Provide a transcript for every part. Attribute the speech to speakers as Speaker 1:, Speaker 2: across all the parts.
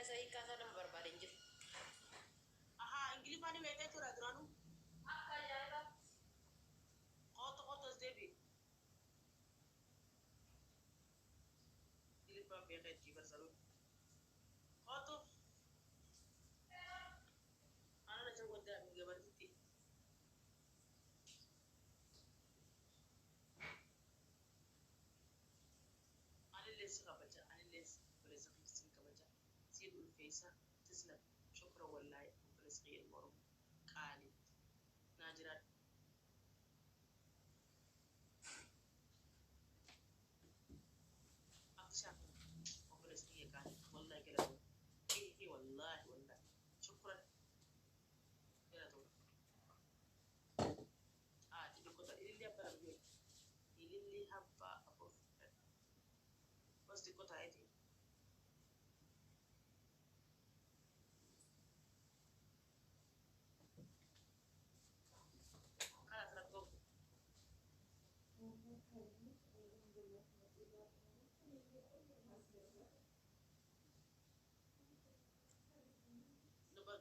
Speaker 1: sahii kaasaa nama barbaadeen jiru.
Speaker 2: Aha, Ingiliffaan beektee tura duraanuu.
Speaker 1: Akka ajaa'iba.
Speaker 2: Qotos deebi. Ingiliffaan beekeetti barsaluun. Qotu. Ana na can wadda mi gabartitti. Anillees kabaja, anillees bilisa keessin kabaja. Siin ulfeessa tisna shukra wallahi bilisa qiyyan morum qaali. Naa jiraadha. أكشاف وفلسطينية كانت والله كلا إيه والله والله شكرا كلا دول تبي كذا اللي أبغى أقول اللي هبا أبغى بس دي كذا عادي خلاص ركض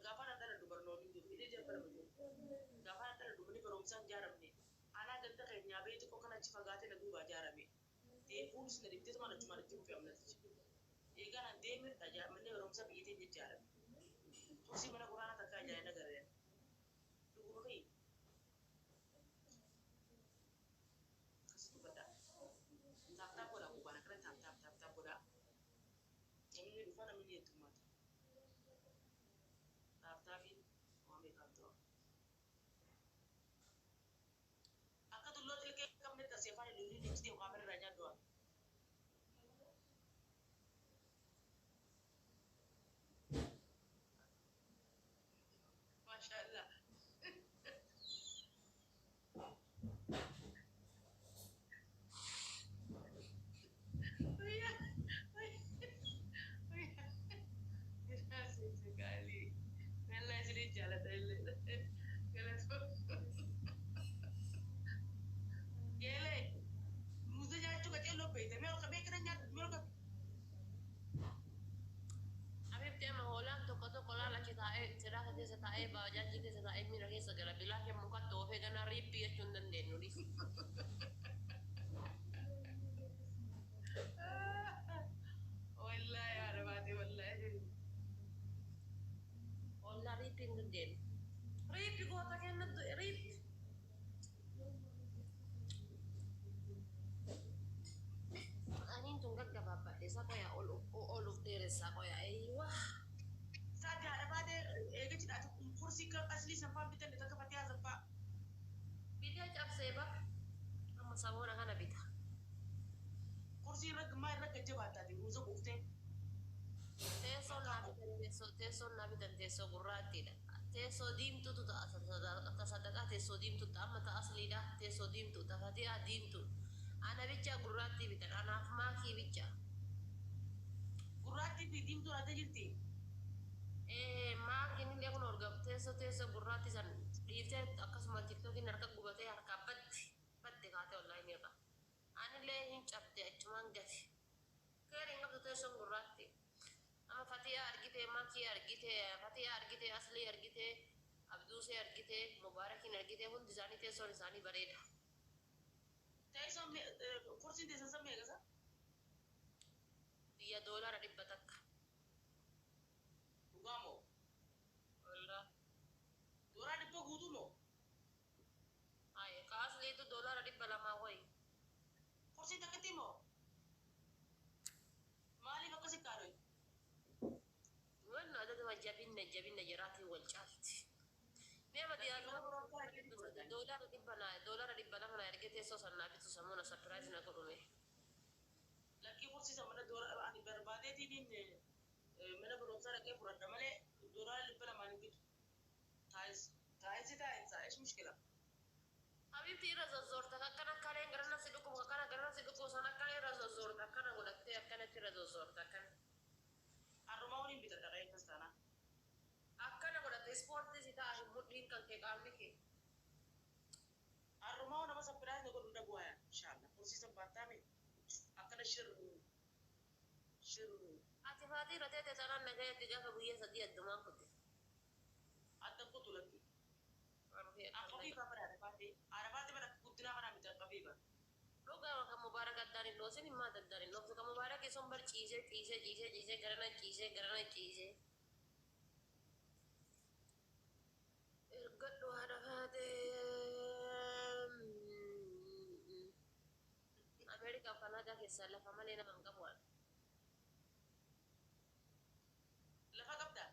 Speaker 2: gafana dala dubar nomi do ide je fara mu gafana dala dubni ko romsan jaramne ana ganta kai nyabe to ko kana ci fagate da duba jarame te fuls ne dite mana tuma da timpe amna ci e gana demir da jamne romsan ide je jarame to si mana qur'ana ta ka jaya na gare dugu kai kasu bada tap tap ko da ko bana kran tap tap ko da yamne du fana min yetuma Tapi mami kantor. Akka tullo tilke kamne tasifani lulu ni chidi kamera raja doa. Mashallah. Gracias sekali. Nella sini jalan delle. Gele. Musa jangan cuka jelo pe. Tapi orang kami kena nyat, orang kami.
Speaker 1: Habib tema holan toko la la kita cerah ke desa tae ba janji ke tae mi lagi segala bilah yang muka tohe kana ripi ya cundan den nulis.
Speaker 2: Wallahi ya rabbi wallahi.
Speaker 1: Olla ripi ngeden. Ripi ko ta kenna ripi. Anin tunggak ka baba desa ko ya all of desa ko ya aywa.
Speaker 2: Saja ada pada ega tidak ada kursi ke asli sampai kita tidak ke pati azab pak.
Speaker 1: Bida cap seba. Amma sawona kana bita.
Speaker 2: Kursi rag mai rag jabat tadi muzo bukte.
Speaker 1: Teso nabi dan teso gurati dah. Teso dim tu tak asal atas sadaka teso dim tu tak mata asli dah. Teso dim tu tak hati dim tu. Ana bica gurati bitan anak maki bica.
Speaker 2: Gurati dim tu ada jirti.
Speaker 1: Mak ini dia kan orga teso gurati san. Dia akas mal TikTok ini narka gubate harka pad dekate online ya ka. Ani lehin capte cuma gati. Kering apa teso gurati. Ama Fatia argite maki argite Fatia argite asli argite Abdu se argite Mubarakin argite hun dizani teso lisani bareda.
Speaker 2: Teso kursi teso sama ya kasa?
Speaker 1: Dia $1 batak.
Speaker 2: Ugamo.
Speaker 1: Allah.
Speaker 2: $1 di gudu mo.
Speaker 1: Ay, kaasli itu $1 balama koy.
Speaker 2: Kursi takati mo. Mali ba kasi karoy?
Speaker 1: Bueno, ada tuh jabin na jerati wal chalti. Nema dia $1 di bala mana argite teso sanna bitu samuna surprise na kurume.
Speaker 2: Laki kursi sama na $1 ani berbade tidin mana belum sana kayak pura damale $1 di bala mani bitu. Taiz ايش مشكلة؟
Speaker 1: حبيبتي رزا زورتك كان كان غرنا سيدكم كان غرنا سيدكم سنة كان رزا زورتك كان ولك كان رزا زورتك كان
Speaker 2: الروماني بتتغير كستانا
Speaker 1: أكنا ولك سبورت سيدا مدين كان كعاملك
Speaker 2: الروماني ما سبراز نقول ندبوها إن شاء الله كل سيزن باتامي أكنا شر
Speaker 1: ati faatii roteete tanaan nagayatti gaafa guyyaa sadii addumaan kutte.
Speaker 2: Adda kutu lakki. Qafiifa bara baate. Arabaate bara guddina mana miti qafiifa.
Speaker 1: Dhugaa kan mubaarak addaan hin dhoosin himmaa addaan hin dhooftu kan mubaarak keessuun bar ciisee garana ciisee. Ergadhu haadha faatee. Ameerikaaf Kanaadaa keessaa lafa malee nama hin qabu waan.
Speaker 2: Lafa qabdaa?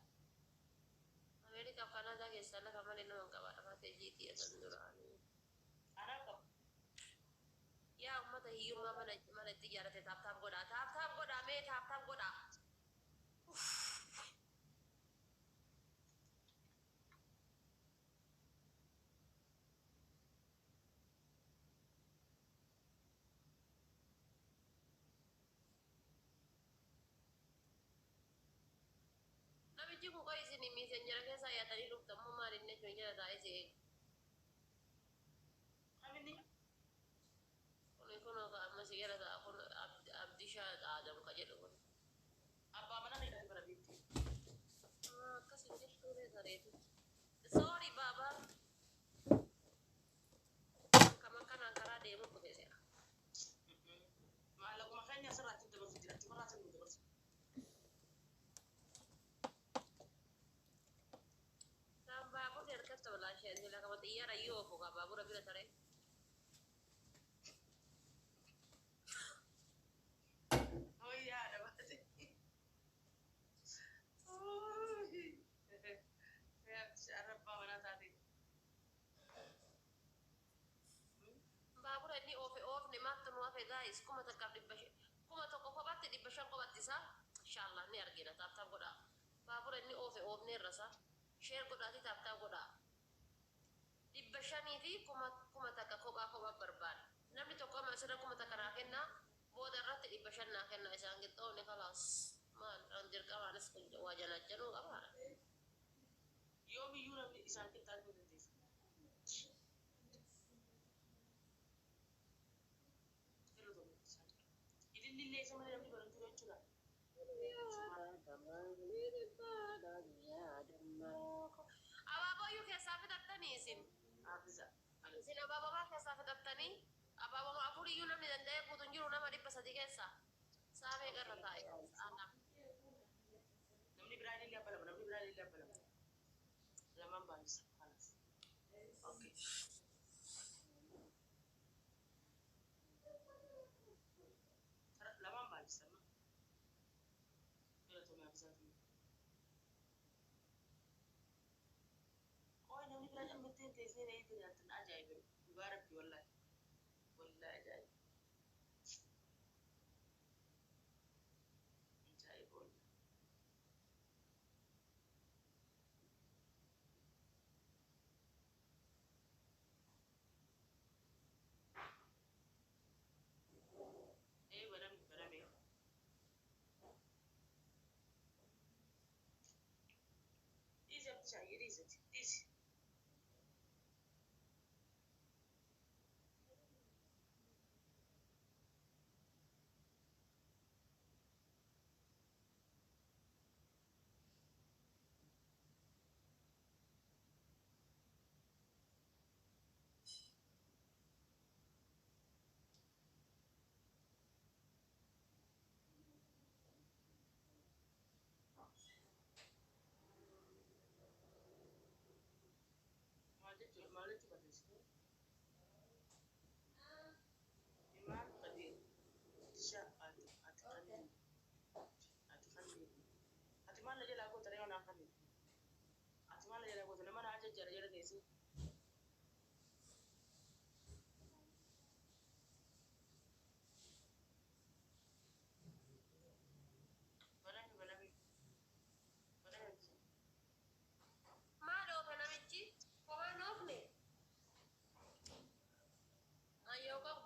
Speaker 1: Ameerikaaf Kanaadaa keessaa lafa malee nama hin qabaadha faatee jiitii asan duraanii.
Speaker 2: Anaa qabu.
Speaker 1: Yaa uummata hiyyummaa mana itti ijaarrate taaptaap godhaa mee taaptaap godhaa. Namichi kun qo'i isin miiseen jira keessaa yaatanii dhuftammoo maaliin jechuun jala taa'ee si eegu.
Speaker 2: Aminni.
Speaker 1: Kun amma si jala ta'a kun abdishaa Aadam ka jedhu kun.
Speaker 2: Abbaa mana ni dhabi bara biitti.
Speaker 1: Akkasin jechuun sareetu. Sorry baabaa. Kama kanaan karaa deemu kutee seera.
Speaker 2: Maallaquma keenya asirratti dabarsu jira. Cumarraa sirrii dabarsu.
Speaker 1: Baabur erkata walaashee sila kama xiyyaara yoo ofuga baabura bira taree.
Speaker 2: Hoyyaa dhabaate. Arabbaa manaa taate.
Speaker 1: Baabura inni oofne maattu nu hafe gaayis kuma takkaaf kuma tokko kophaatti 500 kophaatti isaa inshaallah ni argina taaptaap godhaa. Baabura inni oofne irrasa. Share godhaati taaptaap godhaa. 500 fi kuma takka kophaa barbaada. Namni tokko amma asirra kuma takka naa kennaa booda irratti 500 naa kennaa isaan qixxoone kalaas maal an dirqamaanis waa janaachanuu qabaadha.
Speaker 2: Yoomiyyuu namni isaan qixxaatu dandeessa. Idillee isa malee namni barachuu jechuudha.
Speaker 1: Abaaboyyuu keessaa fidattanii isin. Isin abaabaa keessaa fidattanii abaabaa afuriyyuu namni danda'ee guutuun jiru nama 300 keessaa. Saamee garra taa'e.
Speaker 2: Namni biraan illee abbalama. Lamaan baay'isa. Okay. Lamaan baay'isa. Filatamee abisaatii. Namni biraan ammatteen teessee na eetu nyaatan ajaa'iba. Dhugaa rabbi wallaahi. Wallaahi ajaa'iba. Ajaa'iba wallaahi. Barame. Dhiisi abdishaa dhiisati. Dhiisi. Maalitti barreessite? Imaan qadir abdishaa ati kanneen. Ati maal na jalaa goota reewa naa kanneen. Ati maal na jalaa goota nama naa jajjara jala geessu.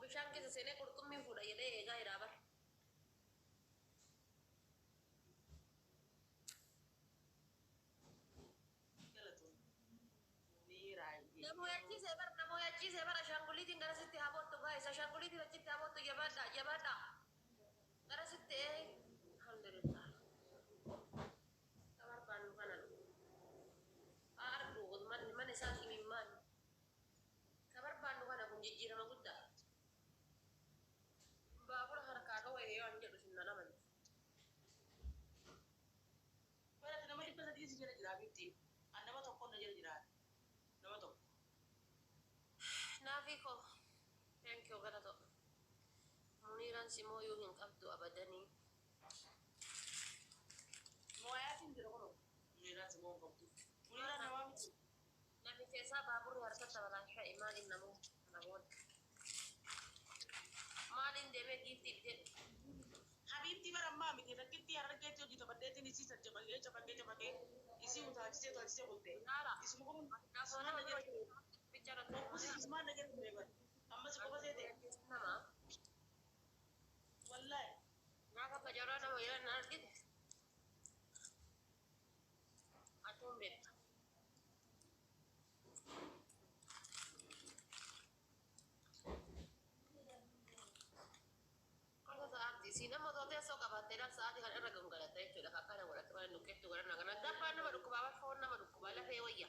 Speaker 1: Bishaan keessa seenee qurxummii fuudha jedhee eegaa jira bara. Namoo yachiisee bara ashaanguliitiin gara sitti haabottu gaa'isa ashaanguliitiin achitti haabottu jabaadha. Gara sitti alhamdulillah.
Speaker 2: Eenyu si jala jira bitti. Nama tokko na jala jira. Nama tokko.
Speaker 1: Naafiko. Thank you galato. Muniran si moyu hin qabdu abadani.
Speaker 2: Moyaatiin jira kono. Muniran si moyu qabdu. Muniran nama miti.
Speaker 1: Namni keessaa baaburri harkatti balaashaa imaaliin namoota. Maaliin deemee giiftii bitee.
Speaker 2: Habibti barammaa miti rakkitti harargeetti hojii taphatteetiin isii caphaqqee isii utaachisee bultee. Isuma kun ismaan na jedhu beekan. Amma si qofa seete. Wallahi.
Speaker 1: Nyaaka fajaraa nama jedhan na argite. Atuun beekta. Si nama tootee soo qabaatteedhaan sa'aatii kan irra gangalatta jechuudha. Akkana godhatte waan nuqqeettu godhanna kana dabbaan nama dhukkubaa foon nama dhukkubaa lafee wayya.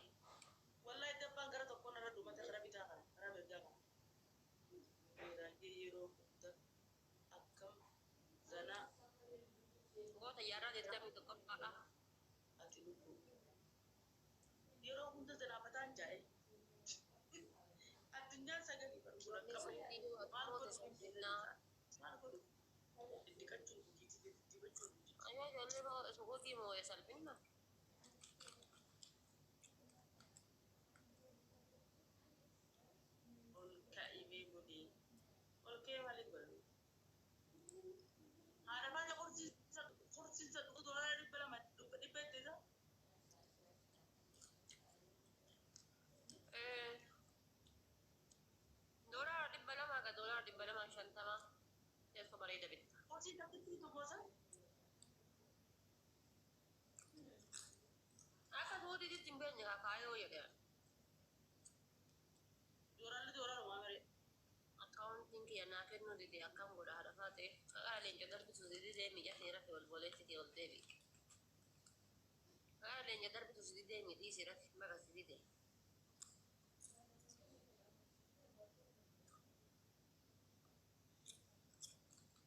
Speaker 2: Wallahi dabbaan gara tokkoon irra dhumate gara bitaa kana gara mirgaa kana. Beeraalee yeroo hunda akkam zanaa.
Speaker 1: Goota yaadaan deddeebiin tokko qaadha.
Speaker 2: Ati lubbuu. Yeroo hunda zanaafataan jaa'e. Addunyaan sagalii barbaadu rakkama. Maal godhu? Maal godhu?
Speaker 1: Ayo ijoollee moo suuqii moo salphinna?
Speaker 2: Ol ka'imee godhee ol ka'ee maaliif godhu? Haadha maal horsiisa dhugu doolaa dhibba ittiisa?
Speaker 1: Doolaa 200 ka doolaa 250 teessoo bareeda bitta.
Speaker 2: Horsiisa dhibbi tokkosa?
Speaker 1: Akka tuuti ittiin beenye kaayoo jedhee.
Speaker 2: Dooraan waa maree.
Speaker 1: Akkaawuntiin kiyya naa kennuu dide akkam godha haadha faate karaa leenca darbisu didee mijaatee irratti wal boleetti ol deebi. Karaa leenca darbisu didee midhiisi irratti maqas dide.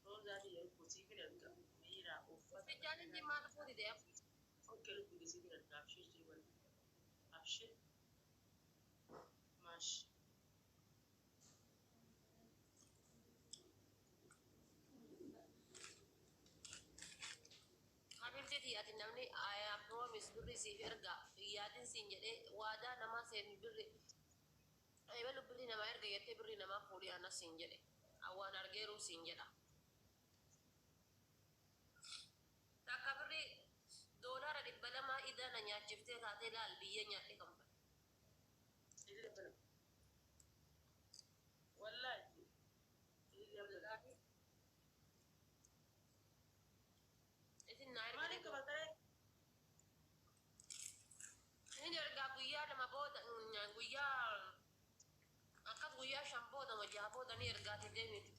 Speaker 2: Roozaatii yeroo kuusii fi erga miiraa uffata.
Speaker 1: Sejjaanin jimmaa dhufuu dide.
Speaker 2: Okkee lubbuu isii fi erga abshee jiru. Abshee. Maash.
Speaker 1: Habibti ati namni I promise birri siif erga yaadin siin jedhee waadaa namaa seeni birri eebalu birri namaa erga jettee birri namaa fuudhii anas siin jedhe awwaan argeeruu siin jedha. Takka birri doolaara 200 idana nyaachiftee taatee laal biyya nyaadhe kan
Speaker 2: Wallahi.
Speaker 1: isin naa erga
Speaker 2: Maaliif qabatee?
Speaker 1: inni ergaa guyyaa lama booda guyyaa akkas guyyaa 5 booda wajjaa booda ni ergaati deemiti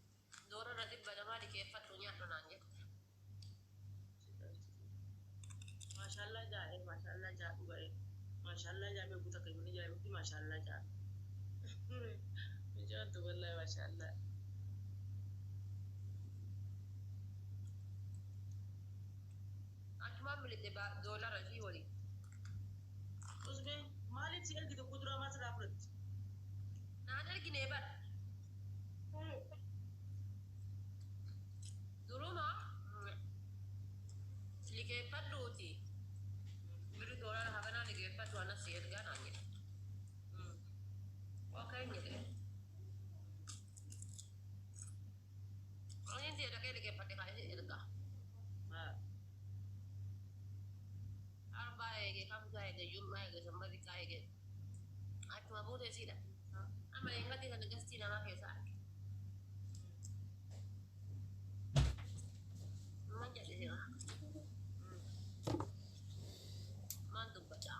Speaker 1: doolaara 200 likeeffadhu nyaadhu naan jette.
Speaker 2: Maashaallah jaa dhugaa'e. Maashaallah jaa mee guutaa kan inni jaa'ibutti maashaallah jaa. Mijaatu wallahi maashaallah.
Speaker 1: Achumaan milite doolaara fi walii.
Speaker 2: Usbee maaliif si ergite kuduraa masaraa fudhatti?
Speaker 1: Naan ergine bar. Duruma likeeffadhuuti. Biri doolaara haganaa likeeffadhu anas si ergaa naan jedhe. Okay jedhe. Ani inti dhaqee likeeffadhe kaa'ee ergaa. Arbaa eegee kamsaa eegee yummaa eegee sambazikaa eegee. Achuma buutee siidha. Amma eeggatti kan gastii namaa keessaa arge. Man jedhe siraa. Man dubbachaa.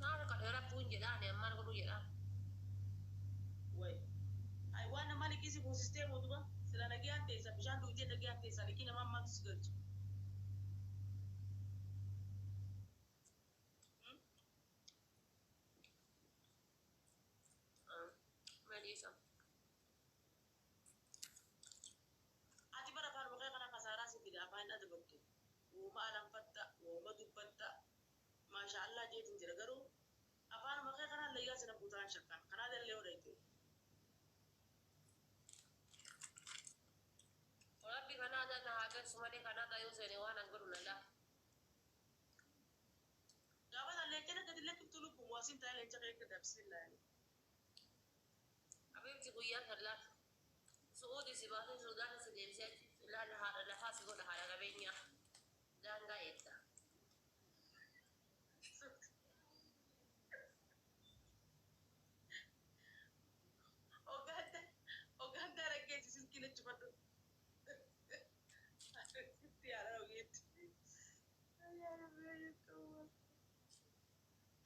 Speaker 1: Naara kadhee rabbuun jedhaan ammaan godhuu jedhaan.
Speaker 2: Waan nama liqisi kuusistee mootummaa sila nagaan teessa bishaan dhugdee nagaan teessa liqii namaa maatu si galchu.
Speaker 1: Malisa.
Speaker 2: Ati bara وما ألم فتا وما دبتا ما شاء الله جيت تجرجرو أفان ما كان اللي ياسنا بوتان شكان كان هذا اللي وريته
Speaker 1: وربي كان هذا نهاجر سمالي كان هذا يوزني وانا نقول لا
Speaker 2: قابل اللي كنا قد لك تلوب مواسين تاني اللي تغير كده بسم الله يعني
Speaker 1: حبيبتي قويات هلا سعودي سباسي سودان سديرسات لا نهار لا فاسي ولا حاجة بينيا لا نقايتا
Speaker 2: وقعدت رجعت سكينة تفضل يا راويت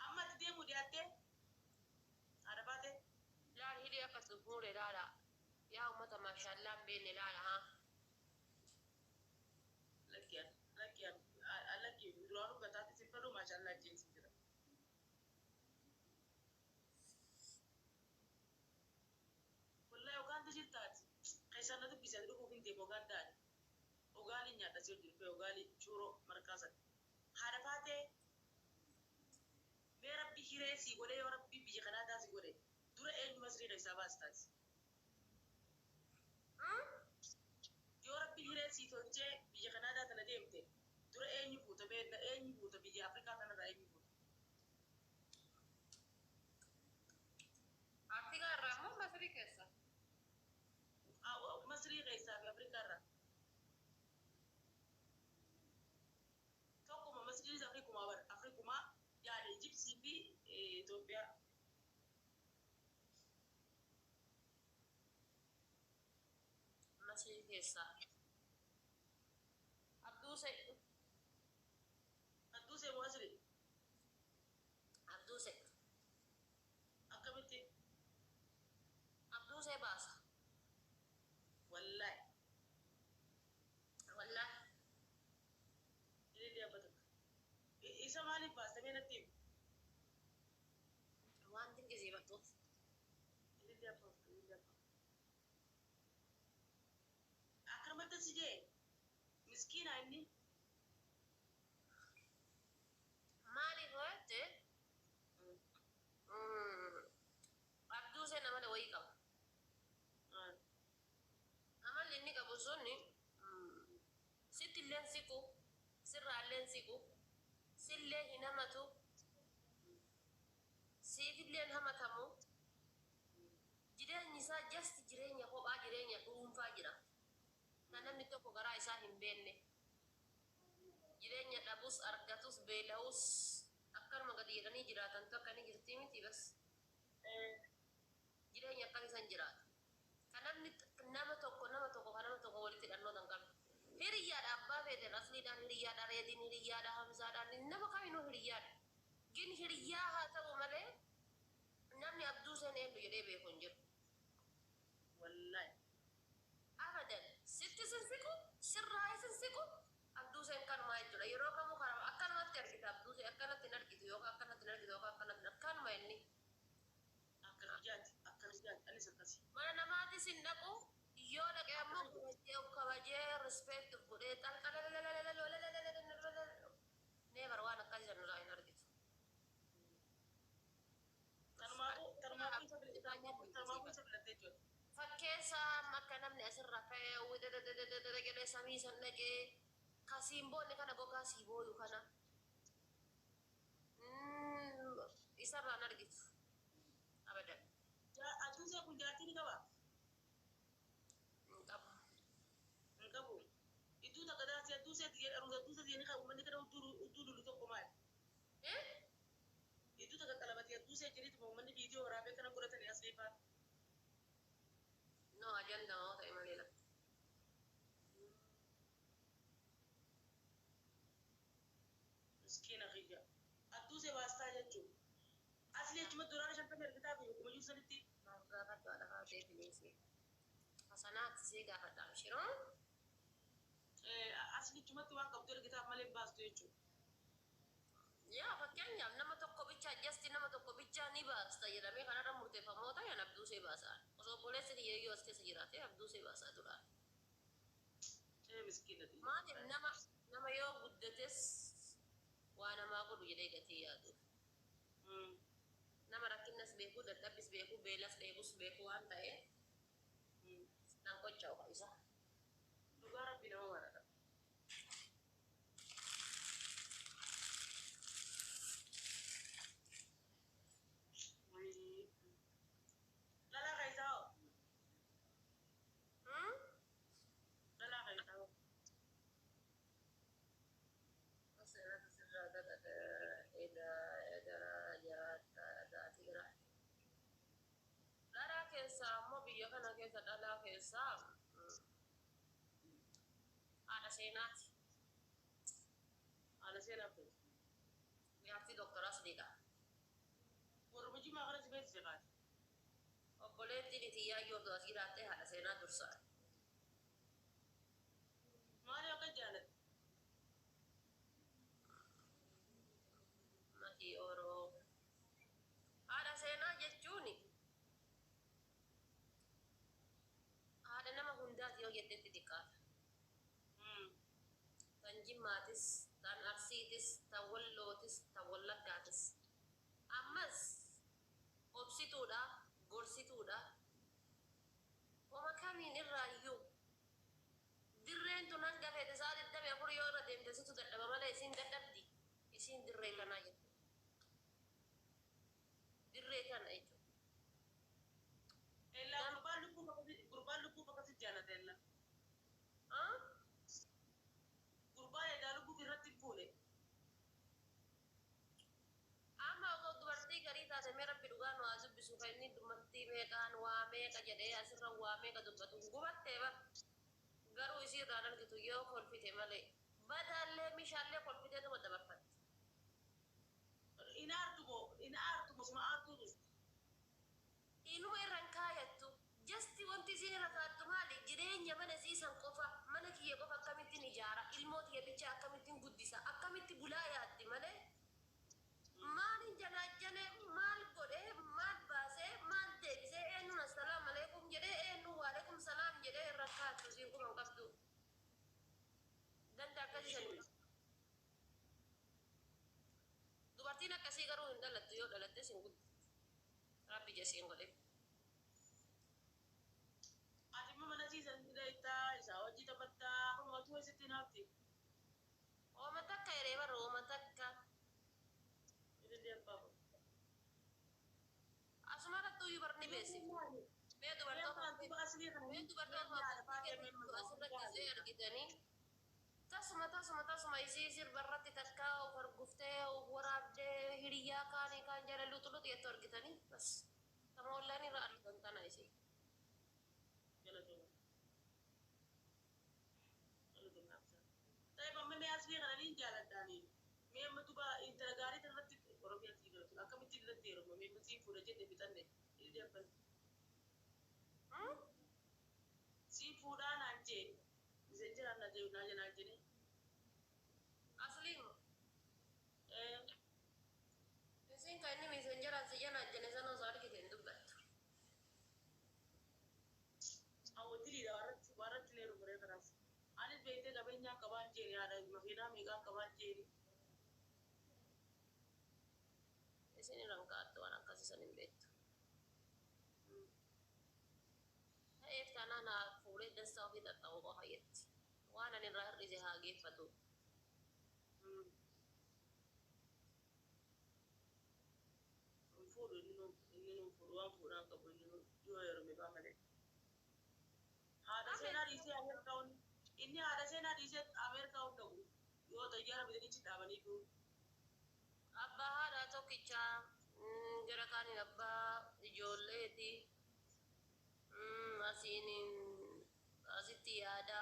Speaker 2: أما تدي مودياتي عرفاتي
Speaker 1: لا هي أكتبوا لي لا يا أمة ما شاء الله بيني لا ها
Speaker 2: لك يروحوا قطعة سفروا ما شاء الله جنس كده والله وكان تجي تات كيسان نتو بيسا دلوقو كنتي بوغان داني وغالي نياتا سير جلبي وغالي شورو مركزة عرفاتي ربي هيرسي ولي ربي بيجي قناة سي ولي دورة ايه مصري غيسا باستاز يو ربي هيرسي توجه بيجي قناة تنديمتي دورة ايه نيبوتا بينا ايه نيبوتا بيجي أفريقيا تندا ايه نيبوتا
Speaker 1: أرتيكا رامو ما سبي كيسا
Speaker 2: مصري غيسا في أفريقيا را توكو ما مصري زي أفريقيا ما بر أفريقيا ما يعني جيبسي في إثيوبيا
Speaker 1: ما سبي كيسا عبدوسي
Speaker 2: أدوسي مصري
Speaker 1: عبدوسي
Speaker 2: أكملتي
Speaker 1: عبدوسي باسا
Speaker 2: والله
Speaker 1: والله
Speaker 2: اللي أبدك إيش مالي باس تبين التيم
Speaker 1: وان تنجزي بطو
Speaker 2: اللي أبدك أكرمت سجى مسكينة إني
Speaker 1: مالي غوتي عبدوسي نما دوي كم أما اللي نيجا بوزوني ست اللين سيكو سر اللين سيكو سلة هنمتو سيد اللين همتمو جيران نساء جست جيران يقوب جيران يقوم فاجرا نانم نتوكو غرا إساهم بيني جيران يتابوس أركاتوس بيلاوس أكر مقديراني جراتان توكاني جرتيمي تيبس جيران يقاني سنجرات nama tokko walitti dhannoo tan qabne hiriyaadha abbaa feete rasliidhaan hiriyaadha reetiin hiriyaadha hamsaadhaan nama kaminuu hiriyaadha gin hiriyaa haa ta'u malee namni abduu seen eenyu jedhee beeku hin jiru
Speaker 2: wallahi
Speaker 1: abadan sitti sinsiqu sirraa sinsiqu abduu seen kanumaa jechuudha yeroo kamuu karaa akkanumatti argita abduu seen akkanatti hin argitu yookaan akkanatti hin argitu yookaan akkanatti akkanuma inni
Speaker 2: akkana jaati anis akkasi
Speaker 1: mana namaatis hin dhaqu yoo dhaqe ammoo kabajee respect godhee neebar waan akkasii sanurraa hin argitu. Fakkeessa akka namni asirra ka'ee jedhee samii san dhaqee kasiimboonni kana gogaa siibooyu kana isarraan argitu abadan.
Speaker 2: Aduusa kun jaalatini qaba. Qabu. Iddoo takka daasii aduusa jedhanii kan uummanni kana udduu lulu tokko maali? Iddoo takka qalabati aduusa jedhanii uummanni viidiyoo waraabee kana godhatanii as deefaa.
Speaker 1: No, ajanda mau ta'e malee la.
Speaker 2: Miskiina kiyya. Aduusa baastaa jechuun. Asli jechuun duraan shantamii argitaa fi kuma jiru sanitti.
Speaker 1: Gaafadhu haadha haatee fileessi. Hasanaatti see gaafadha shiroo.
Speaker 2: Asli jechuun waan qabdu argitaaf malee baastu jechuudha.
Speaker 1: Yaa fakkeenyaaf nama tokko bicha jasti nama tokko bicha ni baasta jedhamee kanarra murteeffamoota yan abduu see baasaa. Osoo obboleessi kiyya yoo as keessa jiraate abduu see baasaa tura.
Speaker 2: Miskiinati.
Speaker 1: Maaliif nama yoo guddates waa namaa godhu jedhee gatii yaadu. Nama rakkinnas beekuu dadhabbis beekuu beelas dheebus beekuu waan ta'eef nan qocha'u isa. Dhugaa rabbi nama maradha. Ammoo biyya kana keessa dhalaa keessaa haadha seenaati. Haadha seenaa fi yaabtii doktoraas dhiidha. Warra jimaa kana si beeksise qaati. Obboleettiin itiyyaa yoo ta'u asii laattee haadha seenaa dursaa. Maali akka jaalatte? Matii oroo. Haadha seenaa jechuuni. Nama hundaati yoo jettetti xiqqaata. Tan Jimmaatis, tan Arsiitis, tan Wallootis, tan Wallaggaatis. Ammas obsituudha, gorsituudha. Homa kamiin irraa iyyuu dirreen tun hanga feete isaa 24 yoo irra deemte situ dadhaba malee isiin dadhabdi. Isiin dirree kanaa jettu. Dirree kana jechuudha. Gurbaan lubbuu bakka jaalatella. Gurbaan edaa lubbuu irratti fuune. Amma osoo dubartii garii taate mee rabbi dhugaan waa dubbisu kan inni dubartii meeqaan waa meeqa jedhee asirra waa meeqa dubbatu gubattee bar. Garuu isii irraa argitu yoo kolfite malee badaallee meeshaalee kolfitee nama dabarfatti. Ina aartu suma aartuu dhufu. Inuma irraan kaayattu. Jasti wanti isin irra kaattu maali? Jireenya mana siisan qofa, mana kiyya qofa akkamittiin ijaara, ilmoota yabichaa akkamittiin guddisa, akkamitti bulaa yaaddi malee? Maalin janaajjane, maal godhee, maal baasee, maal deebisee, eenyuun assalaam aleekum jedhee, eenyuun waaleekum salaam jedhee irra kaattu siin kuma hin qabdu. Danda'a akkasii sanii. Dubartiin akkasii garuu hin dhalattu yoo dhalatte siin guddi. Rabbi jesiin godhe. Isa hojii taphattaa uummatuu eessitti naafti. Ooma takka yeree barra ooma takka. Asuma irratti uyyuu barni beesi. Mee dubartoota asirra gisee argitanii tasuma isii sirba irratti takka of arguftee of waraabdee hiriyaa kaanii kaan jala luxuluxi jettu argitanii bas sama ollaan irra argitan tana isii. Asli kana ni jaaladhaani. Mee matuba interagaarii irratti Oromiyaatti galatu. Akkamitti irratti yeroo mee mati fuudha jedhe bitanne illee afan. Si fuudhaan ajjee. Isin jiraan na jee na jena jene. Asli isin kan inni isin jiraan si jena jene sana osoo argite hin dubbattu. Awwatiliidha warratti leeru baree kanaas. Anis beektee qabeenyaa qabaan jeeri haadha makiinaa meeqaa qabaan jeeri. Isin irraan kaattu waan akkasiisan hin beektu. Ta'eef kanaan haa fuudhee dansaa ofii xaxxa'uu qofa jetti. Waan ani irraa hir'ise haa geeffatu. Fuudhu inni nu fuudhu waan fuudhaan qabu inni yoo yeroo meeqaa malee. Haadha seenaa dhiisee Ameerikaawwan inni haadha seenaa dhiisee Ameerikaawwan dhabu yoo xayyaara bitanichi dhaabanii jiru. Abbaa haadha tokkichaa jara kaaniin abbaa ijoolleeti asiin asitti yaada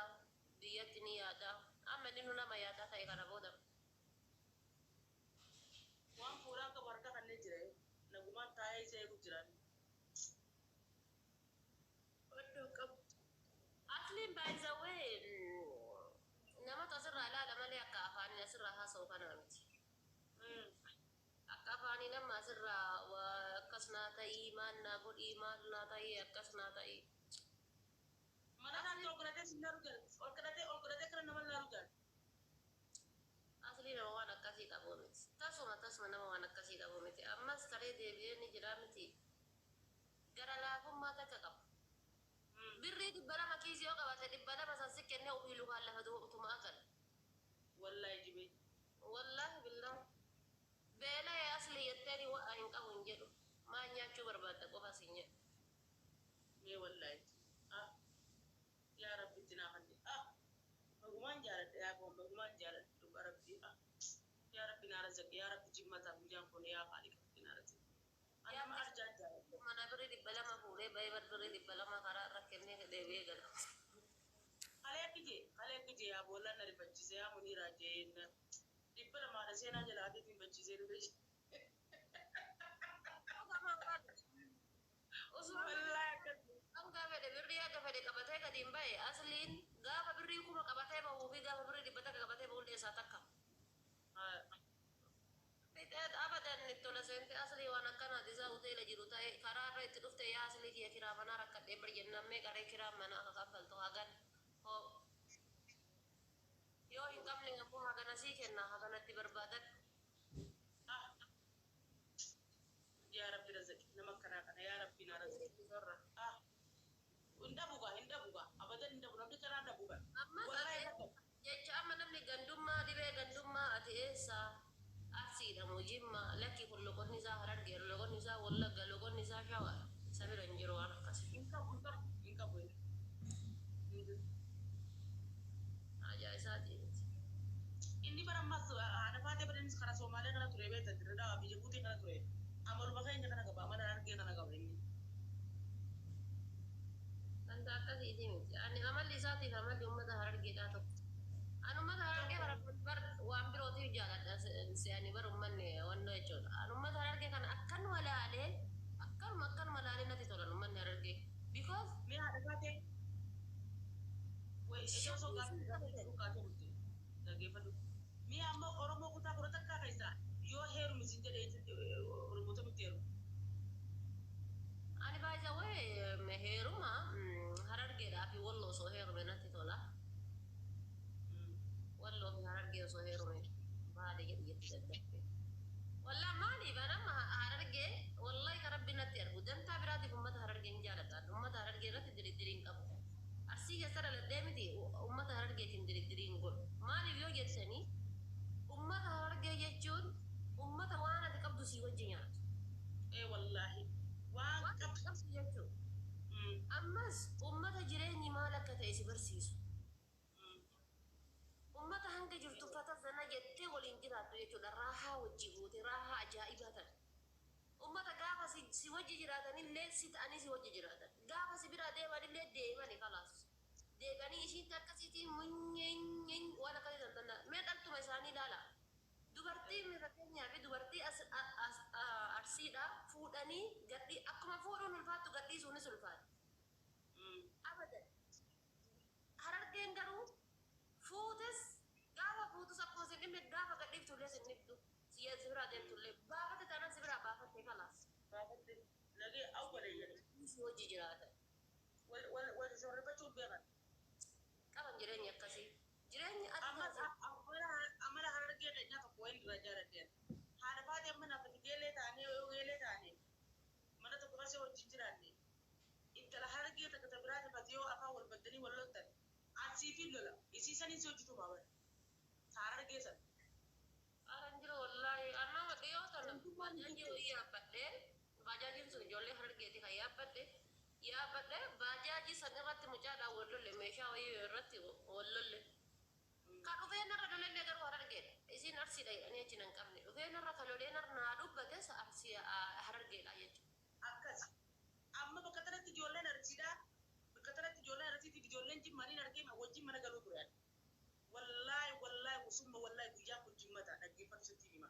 Speaker 1: biyyatti ni yaada amma inni nama yaadaa ta'e kana booda. Waan fuudhaan qabu harka kanneen jira nagumaan taa'ee isa eeguuf jiran. Asliin by the way nama tasirraa ilaala malee akka afaanii asirraa haasa'u kana miti. Akka afaanii nama asirraa akkas naa ta'ii maal naa godhii maal naa ta'ii akkas naa ta'ii. Mana naannoo ol godhatee sin laalu galu ol godhatee kana nama laalu galu. asli nama waan akkasii qabu miti. Tasuma nama waan akkasii qabu miti. Ammas taree deebi'ee ni jira miti. Gara laafummaa takka qabu. Birrii 200 kiisii yoo qabate 200 san si kennee ofii lukaan lafa utuma akal.
Speaker 2: Wallahi jibe.
Speaker 1: Wallahi billah. Beela asli yetteni waa hin qabu hin jedhu. Maa nyaachuu barbaadda qofa si jedhu.
Speaker 2: Mee wallahi. Ya Rabbi itti fanni. Bagumaan jaaladha yaa boon bagumaan jaaladha dhuga Rabbi. Ya Rabbi naa razaqe ya Rabbi jimmata guyyaan kun yaa qaaliqa naa razaqe. Anama arjaan jaaladha.
Speaker 1: Mana birrii 200 fuudhee bahee birrii 200 karaa irra kennee deebi'ee gala. Kalee kije yaa boolla na rifachiise yaa muniiraa jeenna. 200 seenaa jalaatiin rifachiisee dhufe. Fede qabatee gadiin bahe asliin gaafa birrii kuma qabatee bahuu fi gaafa birrii 100 qabatee bahuu dheessaa takka. Abadan itti tola seente aslii waan akkanaati isaa hoteela jiru ta'e karaa irra itti dhufte yaa aslii kiyya kiraa manaa rakkadhee barjennamee qaree kiraa manaa akka kaffaltu hagan hoo yoo hin qabne ammoo hagana sii kenna haganatti barbaadan.
Speaker 2: Yaa Rabbi razaqi nama akkanaa kana yaa Rabbi naa razaqi. Hinda buga abadan hinda buga namni kanaan buga
Speaker 1: jecha amma namni gandummaa dhibee gandummaa ati eessa arsiidha mujimma lakki kun loqonni isaa hararge loqonni isaa wallagga loqonni isaa shawa sabira hin jiru waan akkasii
Speaker 2: hin qabu
Speaker 1: ajaa'isaati
Speaker 2: inni barammas haadha faatee badanis karaa Somaaliyaa kana ture beekta dirreedhaa biyya guutii kana ture amaluma keenya kana qaba amala harargee kana qaba inni
Speaker 1: akkasii miti ani amalli isaatiif amalli ummata harargeedhaa tokko an ummata harargee bar waan birootiif jaaladha se'anii bar ummanni wannoo jechuudha an ummata harargee kana akkanuma laalee natti tolan ummanni harargee because
Speaker 2: mee haadha faatee iddoo soo gaafii dhaggeeffatu mee amma Oromoo kutaa kudha takkaa keessaa yoo heerumu isin jedhee Oromoota nutti heerumu
Speaker 1: ani baay'ee heeruma harargeedhaa fi walloo osoo heerume natti tola. Walloo fi harargee osoo heerume baadiyyaa jedhetti dadhabde. Wallaa maaliif anamma harargee wallahi ka rabbi natti argu dantaa biraatiif ummata harargeen jaaladhaan ummata harargee irratti diriddiriin qabu. Arsii keessa dhaladhee miti ummata harargeetiin diriddiriin godhu. Maaliif yoo jettanii ummata harargee jechuun ummata waan ati qabdu sii wajji nyaatu.
Speaker 2: Wallaahi waan
Speaker 1: qabdu jechuudha. Ammas ummata jireenyi maal akka ta'e si barsiisu. Ummata hanga jirtu fata sana jettee waliin jiraattu jechuudha. Raahaa wajji buute raahaa ajaa'ibaa ta'e. Ummata gaafa si wajji jiraatanillee si ta'anii si wajji jiraatan. Gaafa si bira deemanillee deemani kalaas. Deeganii ishiitti akkasiitiin munyeenyeen waan akkasii dandanna. Mee dhaltuma isaanii ilaala. Dubartii miidhageenyaa fi dubartii arsiidhaa fuudhanii gadhii akkuma fuudhuun ulfaattu gadhii suunis ulfaatu. Abadan harargeen garuu fuutes gaafa fuutus akkuma sin dhimme gaafa gadhiiftullee sin dhibdu siyyaa si biraa deemtullee baafatte taanaan si biraa baafattee kalaas.
Speaker 2: Baafatte nagee awwalee jedhe.
Speaker 1: Si wajji jiraatan.
Speaker 2: Wal shorrifachuun beekan.
Speaker 1: Qaban jireenya akkasii. Jireenya
Speaker 2: amala harargee dhaqnaa tokko wayin dura jaaladheen. Haadha faatee mana fi geelee taane mana tokko keessa wajjin jiraanne. Intala harargee takka tabiraati fatiyoo afaan wal baddanii wal loltan. Asii fi lola isiisanii si hojjetu baabara. Harargee sana.
Speaker 1: Aran jiru wallaahi annama dhiyoo tan bajaajii yaabbadhee bajaajiin sun ijoollee harargeeti kan yaabbadhee bajaajii san irratti mucaadhaan wal lolle meeshaa wayii irratti wal lolle. Kan dhufee narra lolellee garuu harargeedha. Isiin arsiidha jedhanii achi nan qabne. Dhufee narra kan lolee naa dubbates arsii harargeedha jechuudha.
Speaker 2: Akkas. Amma bakka tanatti ijoolleen arsiidhaa bakka tanatti ijoolleen arsiitii fi ijoolleen jimmaaniin argee wajjin mana galuu turan. Wallaahi usumma wallaahi guyyaa kun jimmata dhaggeeffatu sitti hima.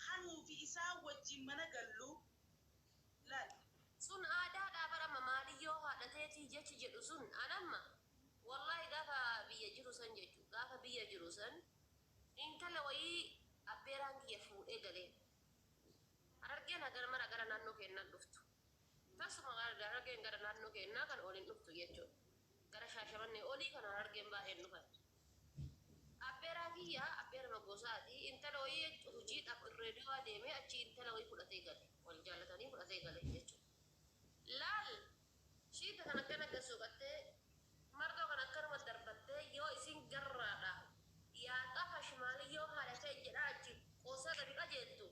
Speaker 2: Kanuu fi isaa wajjin mana gallu laal.
Speaker 1: Sun aadaadhaa barama maaliyyoo haadhateetii jechi jedhu sun anamma. Wallahi gaafa biyya jiru san jechuudha. Gaafa biyya jiru san intala wayii abbeeraan kiyya fuudhee galee. Harargeen gara naannoo keenyaan dhuftu. Tasuma harargeen gara naannoo keenyaa kan oliin dhuftu jechuudha. Gara Shaashamannee olii kan harargeen baay'een dhufan. kiyya abbeera magosaati intala wayii hojiidhaaf irreedoo adeemee achi intala wayii fudhatee gale wal jaalatanii fudhatee gale jechuudha laal shiita kan akkana gasuuqattee mardoo kan akkanuma darbattee yoo isin garraadha yaa qafa shimaalii yoo haadha ta'e jedha achi qoosaa gadi qajeeltu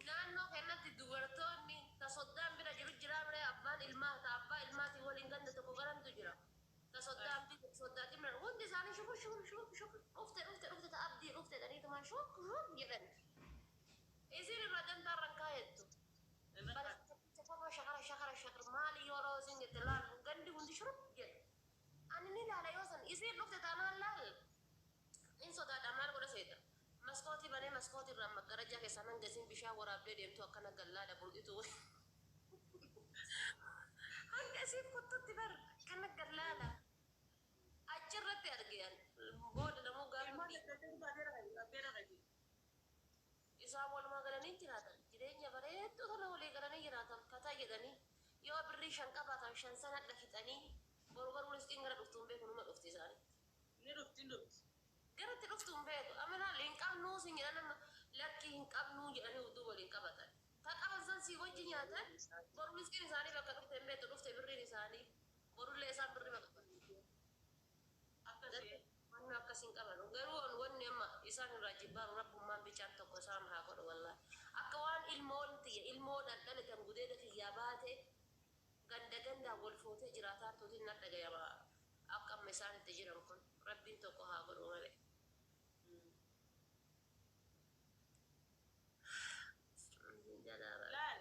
Speaker 1: naannoo kennatti dubartoonni tasoddaan bira jiru jira malee abbaan ilmaa ta'a abbaa ilmaatiin waliin ganda tokko garantu jira tasoddaan bira soddaatiin bira hundi isaanii shukur dhufte ta abdii dhufte dhaniitumaan shukkur jedhan isin irraa dantaa rankaa jettu shakara maali yeroo isin jette laal gandi hundi shurub jedha ani ni laala yoo san isin dhufte taanaan laal in sodaadha maal godha seeta maskooti banee maskooti irraa maggarajaa keessaa nan gasiin bishaan waraabdee deemtu akkana gallaadha burqitu hanga isiin kuttutti bar kana gallaadha achirratti argean booda namuu gaafii isaan walumaa galanii jiraatan jireenya bareedduu kana walii galanii jiraatan kataa jedhanii yoo birrii shan qabaatan shan sana dhafixanii borubaruun istiin gara dhuftuun beeku numa dhufti isaanii
Speaker 2: ni dhufti
Speaker 1: garatti dhuftuun beeku amanaa hin qabnuu sin jedhan nama lakkii hin qabnuu jedhanii udduu waliin qabatan ta qaban san sii wajji nyaatan boruun istiin isaanii bakka dhufte hin beektu dhufte birriin isaanii borullee isaan birri maqaban wanni akkasiin qaban garuu wanni amma isaan irraa jibbaaru rabbummaan bichaan tokko isaan haa godhu wallaahi akka waan ilmoon tiyya ilmoodhaan dhalatan gudeeda kiyyaa baate ganda wal footee jiraataa tuutiin na dhagayama akka amma isaan itti jiran kun rabbiin tokko haa godhu malee.
Speaker 2: Laal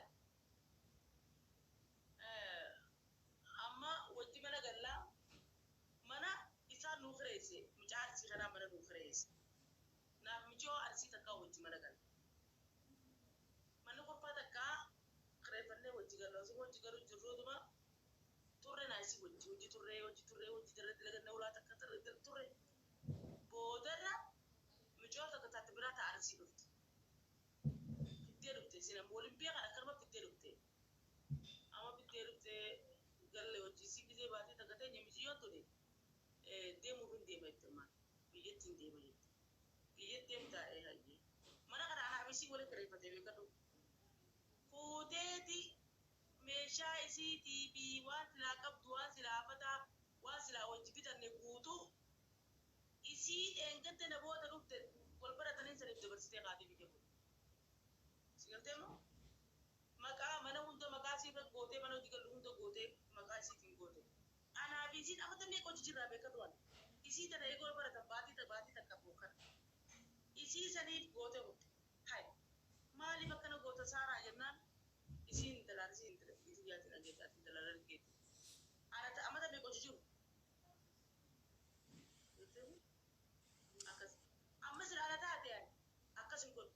Speaker 2: amma wajji mana gallaa mana isaa nuu kireesse mucaa arsii kanaa mana nuu kireesse naaf michoo arsii takkaa wajji mana galla manni qophaa takkaa kireeffannee wajji galla osoo wajji galuu jirruutuma turre naasii wajji turre dalaganna ulaa takka turre boodarra michoo takka taate biraa ta'a arsii dhufte fiddee dhufte sina olimpiyaa kan akkanuma fiddee dhufte amma fiddee dhufte galle wajji si gizee baatee takka ta'e nyamisiyoon ture deemuuf hin deema jettama biyyatti hin deema jette biyyatti deemtaa hayyee mana kana anaaf isii waliin kireeffatee beekadhu fuuteeti meeshaa isiitii fi waan silaa qabdu waan silaa afataa waan silaa wajji bitanne guutuu isii dheengatte namoota dhufte wal baratanii saniif dabarsitee qaatee biyya kun sigalteemmoo maqaa mana hunda maqaa isiirra gootee mana hojii gallu hunda gootee maqaa isiitiin goote anaaf isiin afatamee qochi jirraa beekatu waan isii tana eegoo baratan baatii takka bookan isii saniif goote murte hay maaliif akkana goota saaraa jennaan isiin dalaan isiin yaatiin ageetaatiin dalaan argeeti ana amata mee qochi jiru akkas amma sila ana taate akkasin godhu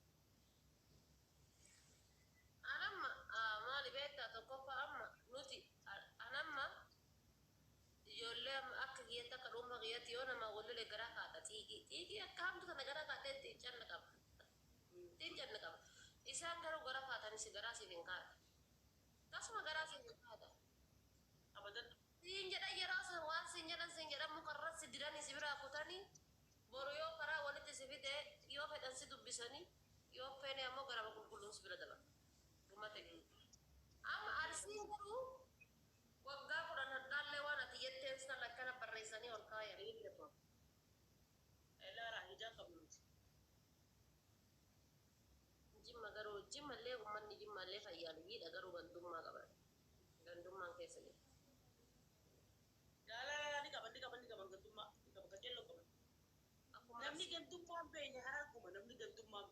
Speaker 1: anamma maali beektaa tokkoffaa amma nuti anamma ijoollee akka kiyyatti akka dhuunfa kiyyatti yoo nama wallolee garaa kaata xiiqii akka hamtu kana garaa kaatee ittiin canna qaba isaan garuu garaa kaatanis garaa siif hin kaata tasuma garaa siif hin kaata
Speaker 2: abadan
Speaker 1: siin jedhan yeroo san waan siin jedhan mukarratti si didanii si biraa kutanii boru yoo karaa walitti si fide yoo fedhan si dubbisanii yoo feene ammoo garaba qulqulluun si bira daban dhumate amma arsiin garuu waggaa 10 hadhaallee waan ati jetteen sana lakkana barreessanii ol kaayan
Speaker 2: elaara hijaa qabnuuti
Speaker 1: jimma garuu jimmallee ummanni jimmallee fayyaaliyyiidha garuu gandummaa qaban gandummaan keessa jira
Speaker 2: jaalala ni qaban gandummaa ni qaban qajeeloo qaban namni gandummaan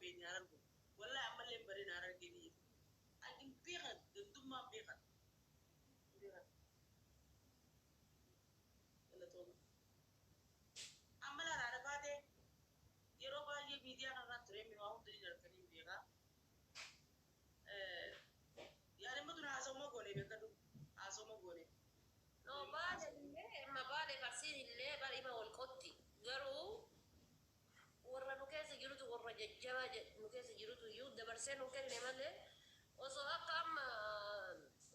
Speaker 2: beenya hararguma wallahi ammallee hin bareen hararganii akin beekan gandummaan beekan amma laala baatee yeroo baay'ee miidiyaa kanarraa ture minuu hundi ni arganii beekaa yaadamma tun haasawuma goone beekadhu haasawuma goone
Speaker 1: no baale farsiin illee barima wal qotti garuu warra nu keessa jirutu warra jajjaba nu keessa jirutu iyyuu dabarsee nu kenne malee osoo akka amma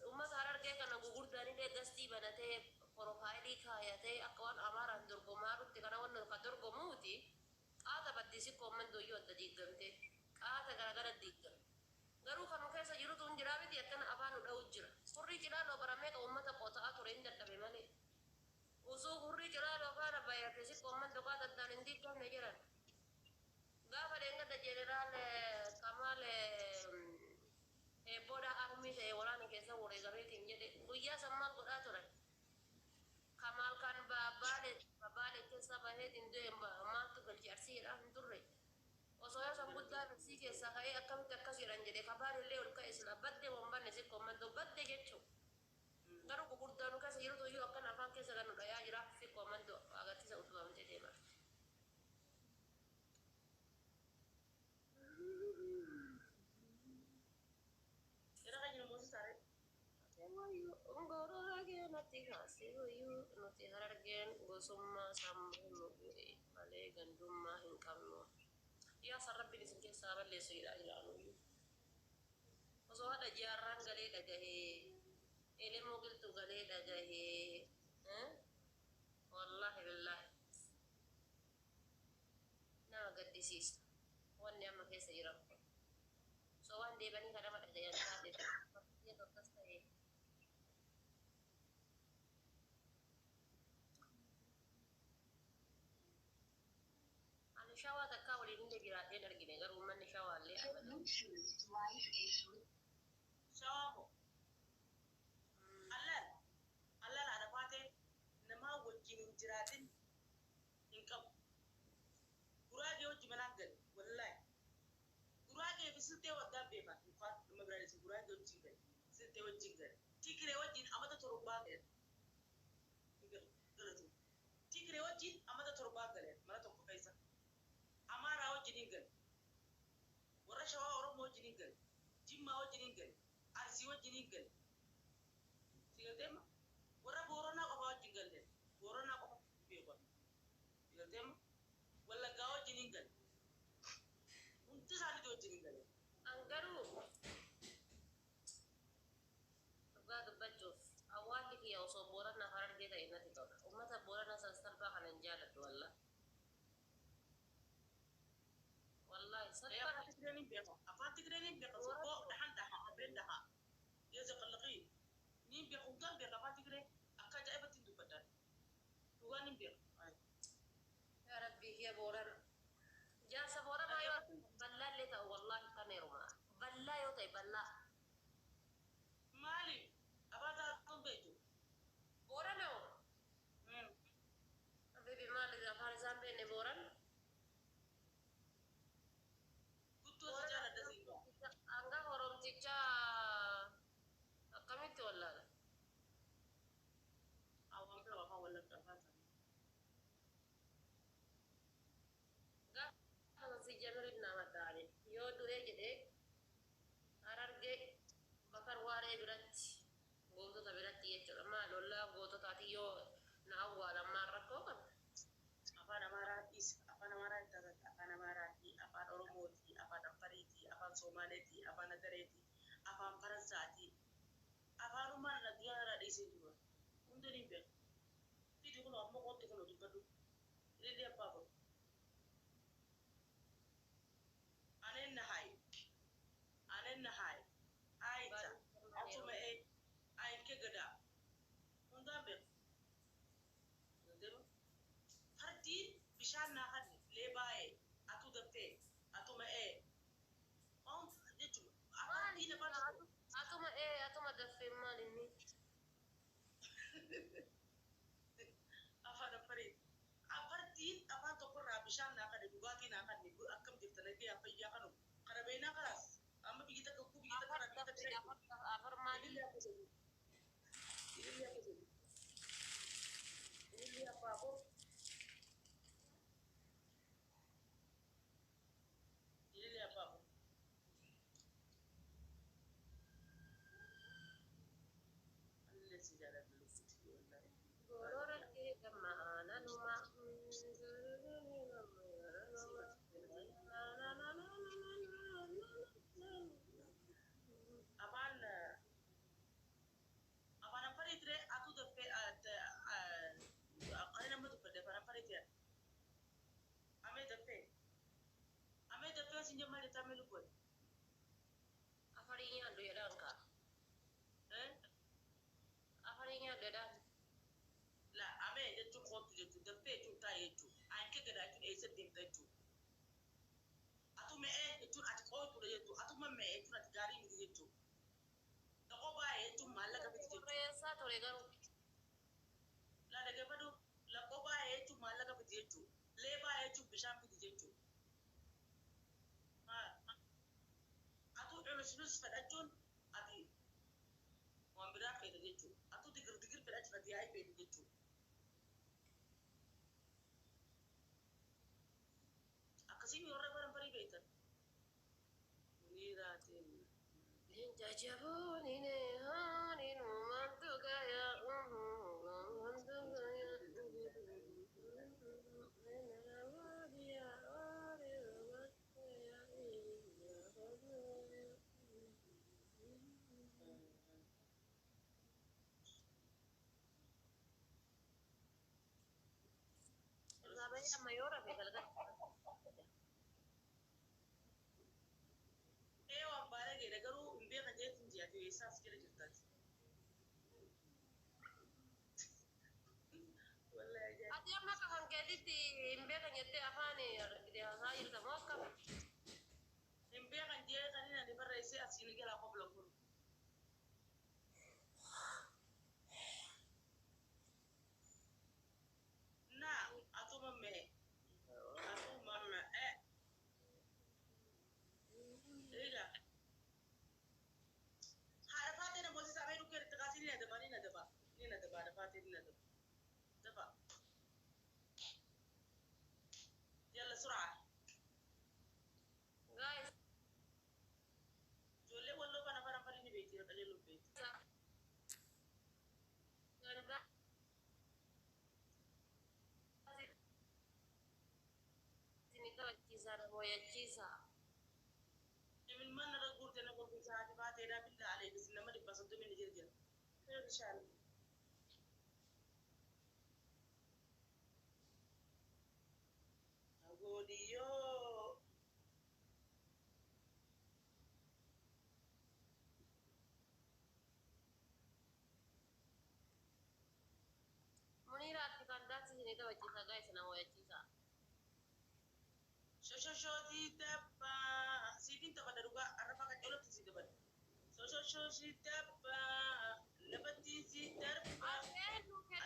Speaker 1: ummata harargee kana gugurdaanillee gastii banatee porofaayilii kaayatee akka waan amaaraan dorgomaarutti kana wanna ka dorgomuuti qaata baddisi koomandoo yoo adda diigamte qaata garagara diigam garuu kan keessa jirutu hin jiraa miti akkana afaan dha'u jira hurrii cilaaloo baramee ka uummata qoota'aa ture hin dadhabe malee usuu hurrii cilaaloo faana bayyatesi koomandoo qaata addaan hin diigamne jiran gaafa dheengada jeneraal kamaal booda armii ta'e waraana keessa wareegameetiin jedhe guyyaa sammaan godhaa turan kamal kan babaale keessa baheetiin du'e maaltu galchi arsiidha hin turre osoo yoo san guddaa arsii keessa ka'ee akkamitti akkas jedhan jedhe kabaan illee ol ka'e sila badde wambanne si kommandoo badde jechuu garuu gurguddaanu keessa jirutu iyyuu akkan afaan keessa kan nu dhayaa jira si kommandoo agarsiisa utubamte deema nuti harargeen gosummaa sammuu nuti malee gandummaa hin qabnu yaa san rabbiin isin keessaa balleessu jedhaa ilaalu osoo haadha jaarraan galee dhagahee elemoo giltu galee dhagahee wallahi billaahi nama gaddisiisa wanni amma keessa jiran kun osoo waan deebanii kadhama dhagayan taate akkas ta'e shawaa takkaa waliin illee jiraadheen argine garuu uummanni shawaallee
Speaker 2: shawaa moo allaala adabaatee namaa wajjin hin jiraatin hin qabu guraagee wajji manaan gale wallaahi guraagee fi siltee waddaan beekaa mukaan dhuma biraadhisa guraagee wajjin gale siltee wajjin gale tikiree wajjin amata torbaa gale tikiree wajjin amata torbaa gale mana tokko keessa amara wajjin gal warra shawaa oromoo wajjin gal jimmaa wajjin gal arsii wajjin gal sigalteema warra booranaa qofa wajjin galle booranaa qofa beekon sigalteema wallaggaa wajjin gal hundi isaaniitu wajjin galle
Speaker 1: angaruu dhugaa dubbachuuf awwaalli kiyya osoo booranaa harargee ta'e natti tola ummata booranaa sansarbaa kana hin jaaladhu wallaa
Speaker 2: afaan tigiree nin beeka soboo dhahan dhaha habeen dhaha geeza qallaqii nin beeka hoggaan beeka afaan tigiree akka ajaa'ibatti dubbadhaan dhugaa nin beeka
Speaker 1: yaa rabbii kiyya boorana jaarsa booranaa yoo ballaa illee ta'u wallaahi kan heerumaa ballaa yoo ta'e ballaa
Speaker 2: maaliif afaan taa'atuun beeku
Speaker 1: boorana oo habibi maali afaan isaan beenne boorana angga horomticha akkamitti wallaala
Speaker 2: awwan bira afaan wallagga afaan
Speaker 1: gaafa si jamirin nama taane yoo du'ee jedhee harargee bakar waaree biratti gootota biratti jechuudha maal ollaa goototaati yoo na awwaalan maal rakkoo qaba
Speaker 2: afaan amaaraatiis afaan amaaraatti afaan amaaraatti afaan oromooti afaan afariiti afaan somaaleeti afaan adareeti afaan faransaati afaanumaan addunyaa irraa dhiisee jiru hundi ni beeku fidi kun ammoo qotti kun dubbadhu ilillee abbaa kun aneen nahaay aayita atuma ayinkee gadaa hundaan beeku fardiin bishaan naa hadne leebaa'ee atu daffee atuma jechuudha afaan diina afaan
Speaker 1: atuma daffee maal inni
Speaker 2: afaan afarii afartiin afaan tokkorraa bishaan naa kadhe dhugaatii naa kadhe akkam jirta nagee fayyaa kanu karabeenaa karaas amma biyyi takka kuu biyyi takka rabbii takka jedhe
Speaker 1: afar maali
Speaker 2: ilillee abbaa koo ilillee abbaa koo allee si jaaladha lubbuuti wallahi
Speaker 1: gorora kee gammaana numa
Speaker 2: afaan afariitire atu daffee qani nama dubbadde afaan afariitire amee daffee sinja mali tamelu boy.
Speaker 1: Afarinya ando ya dan ka. Afarinya ando dan.
Speaker 2: La ame jechu khotu jechu dape jechu ta jechu. Anke gada jechu ese dinta jechu. Atu me jechu ati koi tu jechu. Atu me jechu ati gari mi jechu. Dako ba jechu malaga mi jechu.
Speaker 1: Resa to legaru.
Speaker 2: La daga padu la ko ba jechu malaga mi jechu. Le ba jechu bisham mi jechu. Atu sulus fadachun ati wambira fe jechu. Atu digir fadachun ati ai fe jechu. Akasini orang barang pari beitan. Muniratin.
Speaker 1: Jajabun ini hari mantu gaya mantu gaya Sabaya mayora bekalga
Speaker 2: Wambare ge dagaru umbe kan je tinji ati esa sikira jirtat. Wallahi
Speaker 1: ati amma kan kediti imbe kan yette afani de hasair da mokka
Speaker 2: umbe kan je kan ina de barra ese asini gela ko blok. Na atu mamme Ega harafate na mosi sabe duker takasi ni adaba ni nadaba harafate ni nadaba daba yalla sur'a
Speaker 1: guys
Speaker 2: jolle wallo bana fara fari ni beyti dale lo beyti
Speaker 1: ganda sini to cizara moya ciza
Speaker 2: min man na gurte na ko bi saati fate da billahi alayhi bisna ma di basanto min jirgin khair inshallah agodiyo
Speaker 1: munira ati kandati sini to ciza guys na moya ciza
Speaker 2: shosho di dabba sidin ta badaruga arafa ka jolo ti sidaba shosho si dabba labati si darba
Speaker 1: ate nuke